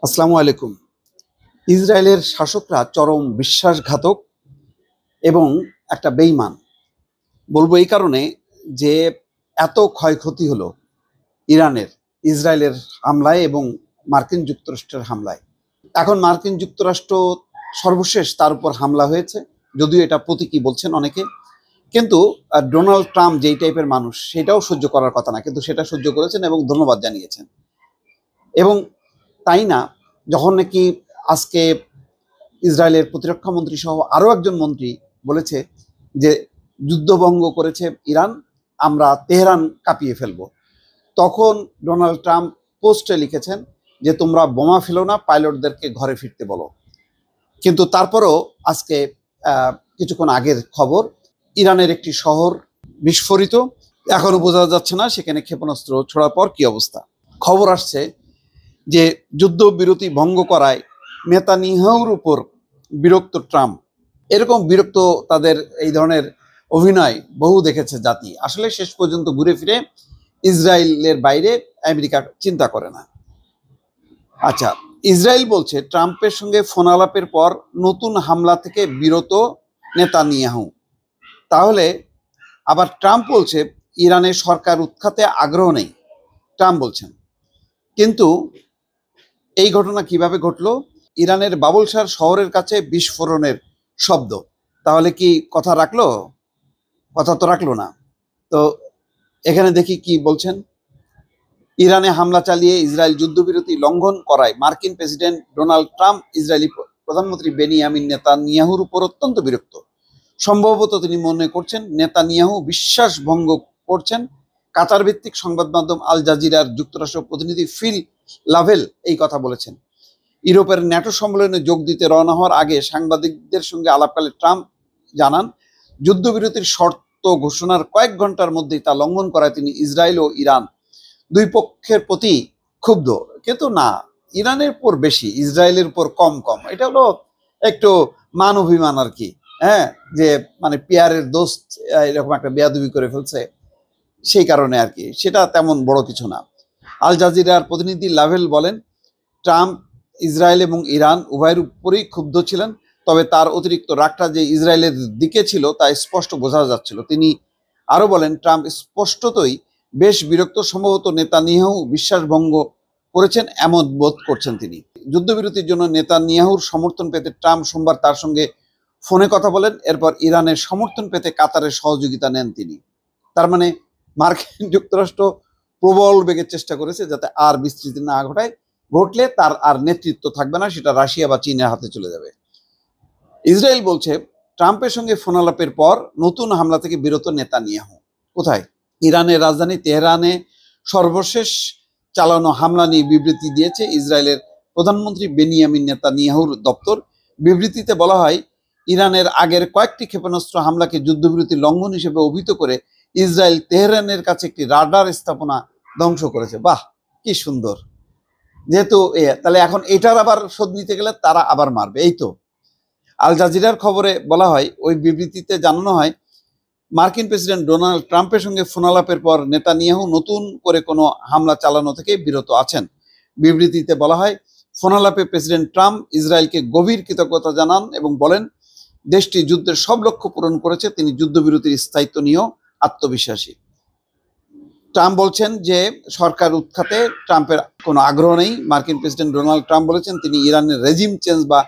আসসালামু আলাইকুম। ইসরায়েলের শাসকরা চরম বিশ্বাসঘাতক এবং একটা বেঈমান। বলবো এই কারণে যে এত ক্ষয়ক্ষতি হলো ইরানের ইসরায়েলের হামলায় এবং মার্কিন যুক্তরাষ্ট্রের হামলায়। এখন মার্কিন যুক্তরাষ্ট্র সর্বশেষ তার উপর হামলা হয়েছে, যদিও এটা প্রতীকী বলছেন অনেকে। কিন্তু ডোনাল্ড ট্রাম্প যেই টাইপের মানুষ সেটাও সহ্য করার কথা না, কিন্তু সেটা সহ্য করেছেন এবং ধন্যবাদ জানিয়েছেন। এবং তাই না, যখন নাকি আজকে ইসরায়েলের প্রতিরক্ষা মন্ত্রী সহ আরও একজন মন্ত্রী বলেছে যে যুদ্ধভঙ্গ করেছে ইরান, আমরা তেহরান কাঁপিয়ে ফেলব, তখন ডোনাল্ড ট্রাম্প পোস্টে লিখেছেন যে তোমরা বোমা ফেলো না, পাইলটদেরকে ঘরে ফিরতে বলো। কিন্তু তারপরও আজকে কিছুক্ষণ আগের খবর, ইরানের একটি শহর বিস্ফোরিত, এখনো বোঝা যাচ্ছে না সেখানে ক্ষেপণাস্ত্র ছোড়ার পর কি অবস্থা। খবর আসছে যে যুদ্ধবিরতি ভঙ্গ করায় নেতানিয়াহুর উপর বিরক্ত ট্রাম্প। এরকম বিরক্ত তাদের এই ধরনের অভিনয় বহু দেখেছে জাতি। আসলে শেষ পর্যন্ত ঘুরে ফিরে ইসরায়েলের বাইরে আমেরিকা চিন্তা করে না। আচ্ছা, ইসরায়েল বলছে ট্রাম্পের সঙ্গে ফোন আলাপের পর নতুন হামলা থেকে বিরত নেতানিয়াহু। তাহলে আবার ট্রাম্প বলছে ইরানের সরকার উৎখাতে আগ্রহ নেই, ট্রাম্প বলছেন। কিন্তু এই ঘটনা কিভাবে ঘটলো? ইরানের বাবুলশার শহরের কাছে বিস্ফোরণের শব্দ, তাহলে কি কথা রাখলো? কথা তো রাখলো না। তো এখানে দেখি কি বলছেন। ইরানে হামলা চালিয়ে ইসরায়েল যুদ্ধবিরতি লঙ্ঘন করায় মার্কিন প্রেসিডেন্ট ডোনাল্ড ট্রাম্প ইসরায়েলি প্রধানমন্ত্রী বেনিয়ামিন নেতানিয়াহুর উপর অত্যন্ত বিরক্ত। সম্ভবত তিনি মনে করছেন নেতানিয়াহু বিশ্বাস ভঙ্গ করছেন। কাতার ভিত্তিক সংবাদ মাধ্যম আল জাজিরার যুক্তরাষ্ট্র প্রতিনিধি ফিল লাভেল এই কথা বলেছেন। ইউরোপের ন্যাটো সম্মেলনে যোগ দিতে রওনা হওয়ার আগে সাংবাদিকদের সঙ্গে আলাপকালে ট্রাম্প জানান, যুদ্ধবিরতির শর্ত ঘোষণার কয়েক ঘন্টার মধ্যেই তা লঙ্ঘন করায় তিনি ইসরায়েল ও ইরান দুই পক্ষের প্রতি ক্ষুব্ধ। কিন্তু না, ইরানের উপর বেশি, ইসরায়েলের উপর কম কম। এটা হলো একটু মান অভিমান আর কি। হ্যাঁ, যে মানে পিয়ারের দোস্ত এরকম একটা বেয়াদবি করে ফেলছে, সেই কারণে আর কি। সেটা তেমন বড় কিছু না। আল জাজিরার প্রতিনিধি লাভেল বলেন, ট্রাম্প ইসরায়েল এবং ইরান উভয়ের উপরেই ক্ষুব্ধ ছিলেন, তবে তার অতিরিক্ত রাগটা যে ইসরায়েলের দিকে ছিল তা স্পষ্ট বোঝা যাচ্ছিল। তিনি আরো বলেন, ট্রাম্প স্পষ্টতই বেশ বিরক্ত, সম্ভবত নেতানিয়াহু বিশ্বাসভঙ্গ করেছেন এমন বোধ করছেন তিনি। যুদ্ধবিরতির জন্য নেতানিয়াহুর সমর্থন পেতে ট্রাম্প সোমবার তার সঙ্গে ফোনে কথা বলেন। এরপর ইরানের সমর্থন পেতে কাতারের সহযোগিতা নেন তিনি। তার মানে মার্কিন যুক্তরাষ্ট্র প্রবল বেগের চেষ্টা করেছে যাতে আর বিস্তৃতি না ঘটায়, ঘটলে তার আর নেতৃত্ব থাকবে না, সেটা রাশিয়া বা চীনের হাতে চলে যাবে। ইসরায়েল বলছে ট্রাম্পের সঙ্গে ফোন আলাপের পর নতুন হামলা থেকে বিরত নেতানিয়াহু। কোথায়? ইরানের রাজধানী তেহরানে সর্বশেষ চালানো হামলা নিয়ে বিবৃতি দিয়েছে ইসরায়েলের প্রধানমন্ত্রী বেনিয়ামিন নেতানিয়াহুর দপ্তর। বিবৃতিতে বলা হয়, ইরানের আগের কয়েকটি ক্ষেপণাস্ত্র হামলাকে যুদ্ধবিরতি লঙ্ঘন হিসেবে অভিহিত করে ইসরায়েল তেহরানের কাছে একটি রাডার স্থাপনা ধ্বংস করেছে। বাহ, কি সুন্দর! যেহেতু তাহলে এখন এটার আবার শোধ নিতে গেলে তারা আবার মারবে, এই তো। আল জাজিরার খবরে বলা হয়, ওই বিবৃতিতে জানানো হয়, মার্কিন প্রেসিডেন্ট ডোনাল্ড ট্রাম্পের সঙ্গে ফোন আলাপের পর নেতানিয়াহু নতুন করে কোনো হামলা চালানো থেকে বিরত আছেন। বিবৃতিতে বলা হয়, ফোন আলাপে প্রেসিডেন্ট ট্রাম্প ইসরায়েলকে গভীর কৃতজ্ঞতা জানান এবং বলেন দেশটি যুদ্ধের সব লক্ষ্য পূরণ করেছে। তিনি যুদ্ধবিরতির স্থায়িত্ব নিয়েও আত্মবিশ্বাসী। ট্রাম্প বলছেন যে সরকার উৎখাতে ট্রাম্পের কোনো আগ্রহ নেই। মার্কিন প্রেসিডেন্ট ডোনাল্ড ট্রাম্প বলেছেন তিনি ইরানের রেজিম চেঞ্জ বা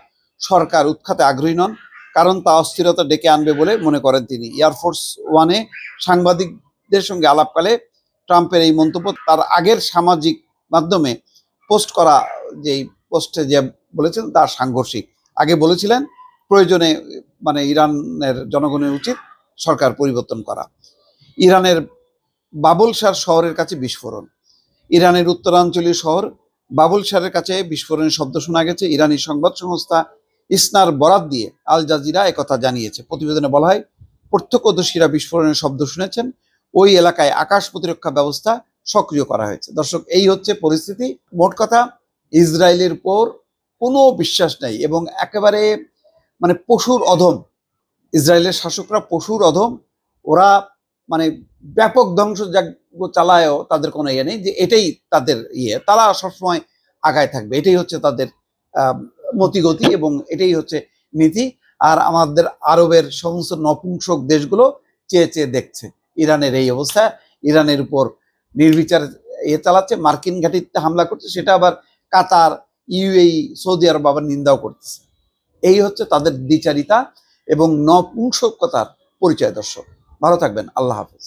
সরকার উৎখাতে আগ্রহী নন, কারণ তা অস্থিরতা ডেকে আনবে বলে মনে করেন তিনি। এয়ারফোর্স ওয়ানে সাংবাদিকদের সঙ্গে আলাপকালে ট্রাম্পের এই মন্তব্য তার আগের সামাজিক মাধ্যমে পোস্ট করা যেই পোস্টে যে বলেছেন তার সাংঘর্ষিক। আগে বলেছিলেন প্রয়োজনে মানে ইরানের জনগণের উচিত সরকার পরিবর্তন করা। ইরানের বাবুলশার শহরের কাছে বিস্ফোরণ। ইরানের উত্তরাঞ্চলীয় শহর বাবুলশারের কাছে বিস্ফোরণের শব্দ শোনা গেছে। ইরানি সংবাদ সংস্থা ইসনার বরাত দিয়ে আল জাজিরা একথা জানিয়েছে। প্রতিবেদনে বলা হয়, প্রত্যক্ষদর্শীরা বিস্ফোরণের শব্দ শুনেছেন। ওই এলাকায় আকাশ প্রতিরক্ষা ব্যবস্থা সক্রিয় করা হয়েছে। দর্শক, এই হচ্ছে পরিস্থিতি। মোট কথা, ইসরায়েলের উপর কোনো বিশ্বাস নেই এবং একেবারে মানে পশুর অধম। ইসরায়েলের শাসকরা পশুর অধম। ওরা মানে ব্যাপক ধ্বংসযজ্ঞ চালায়ও তাদের কোনো ইয়ে নেই, যে এটাই তাদের ইয়ে। তারা সবসময় আগায় থাকবে। এটাই হচ্ছে তাদের মতিগতি এবং এটাই হচ্ছে নীতি। আর আমাদের আরবের সমস্ত নপুংসক দেশগুলো চেয়ে চেয়ে দেখছে ইরানের এই অবস্থা। ইরানের উপর নির্বিচার চালাচ্ছে, মার্কিন ঘাঁটিতে হামলা করছে, সেটা আবার কাতার, ইউএই, সৌদি আরব আবার নিন্দাও করতেছে। এই হচ্ছে তাদের দ্বিচারিতা এবং নপুংসকতার পরিচয়। দর্শক ভালো থাকবেন, আল্লাহ হাফেজ।